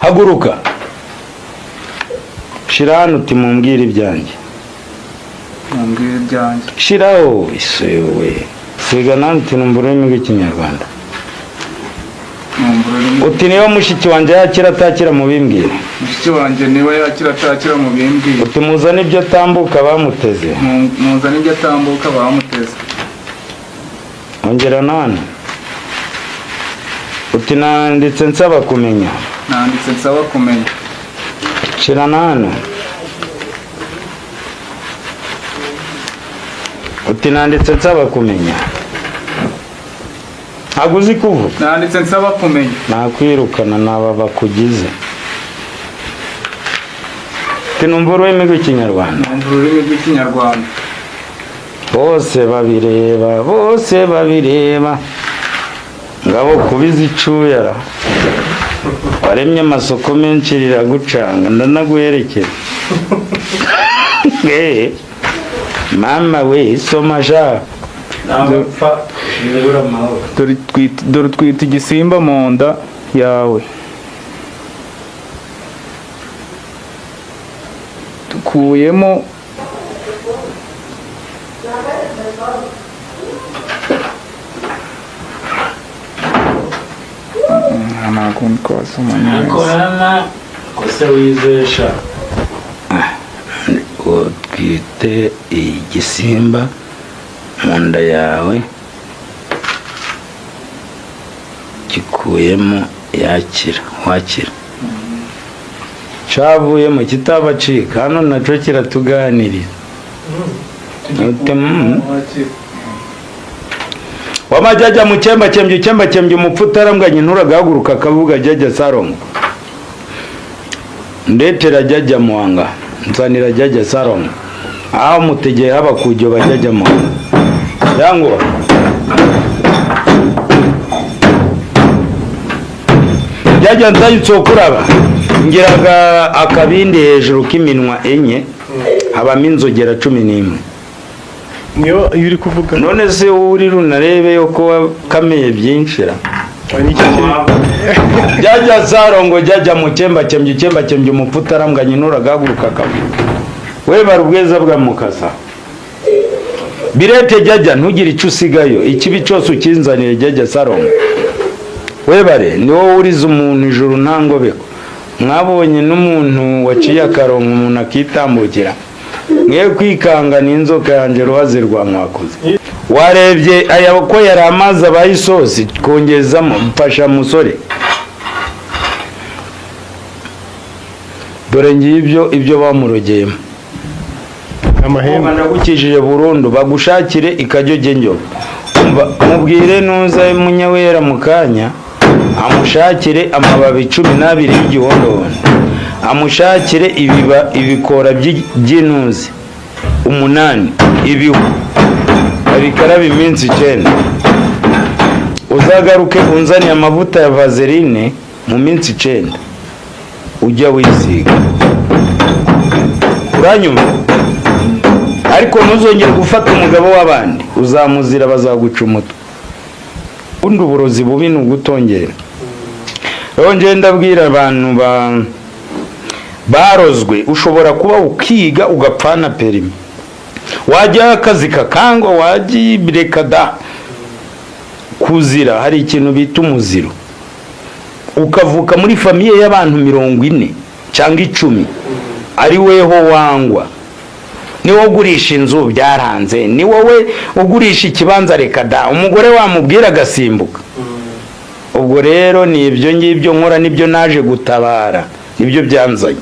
haguruka shira hano uti mumbwire ibyanjye. mumbwire ibyanjye shiraho isewe siga nani uti numva ururimi rw'ikinyarwanda. uti niba mushiki wanjye yakira atakira mubimbwire. mushiki wanjye niwe yakira atakira mubimbwire. uti muzane ibyo atambuka bamuteze. muzane ibyo atambuka bamuteze. ongera nani uti nanditse nsaba kumenya. nanditse nsaba kumenya. shira nani uti nanditse nsaba kumenya. ntabwo uzi kuvuga. nanditse nsaba kumenya. nakwirukana naba bakugize. uti numva ururimi rw'ikinyarwanda. numva ururimi rw'ikinyarwanda. bose babireba ngabo kubiza icuyara waremye amasoko menshi riragucanga ndanaguherekeza. mama we soma sha dore twita igisimba mu nda yawe dukuyemo ntakundi twasoma neza kose wizesha twite igisimba mu nda yawe gikuyemo wakira cyavuyemo kitabacika hano nacyo kiratuganirira. wamajyajya mu cyembakembye umupfu utarambwanye nturagahaguruka akavuga jyajya Sarongo ndetera jyajya Muhanga nsanira jyajya Sarongo aho mutegeye haba kujyo bajyajya Muhanga yango jyajya nzayitso kuraba ngiraga akabindi hejuru k'iminwa enye habamo inzogera 11. niyo uri kuvuga none se uri runarebe yo ko kameye byinshira jyajya Sarongo jyajya mu cyembakembye umupfu utarambwanye nturagahaguruka akavuga we barubweza bwa mukasa birete jyajya ntugire icyo usigayo ikibi cyose ukinzanire jyajya Sarongo we bare ni wowe uriza umuntu ijuru ntangobeko mwabonye n'umuntu waciye akarongo umuntu akitambukira mwe kwikanga n'inzoka yanjye ruhaze rwa mwakoze warebye aya ko yari amazi abayisosi kongezamo mfasha musore dore ngibyo ibyo bamurogeyemo amahembe ndagukijije burundu bagushakire ikajyoge njyo mubwire nuza munyawera mukanya amushakire amababi 12 y'igihondohondo amushakire ibikora by'inuzi 8 ibihu abikaraba iminsi 9 uzagaruke unzaniye amavuta ya vaseline mu minsi 9 ujya wisiga uranyuma ariko ntuzongere gufata umugabo w'abandi uzamuzira bazaguca umutwe ubundi uburozi bubi ni ugutongera. rero njye ndabwira abantu barozwe ushobora kuba ukiga ugapfana perimi wajya akazi kakangwa wajibireka da kuzira hari ikintu bita umuziro ukavuka muri famiye y'abantu 40 cyangwa 10 ari weho wangwa ni wowe ugurisha inzu byaranze ni wowe ugurisha ikibanza reka da umugore wamubwira agasimbuka. ubwo rero ni ibyo ngibyo nkora nibyo naje gutabara nibyo byanzanye.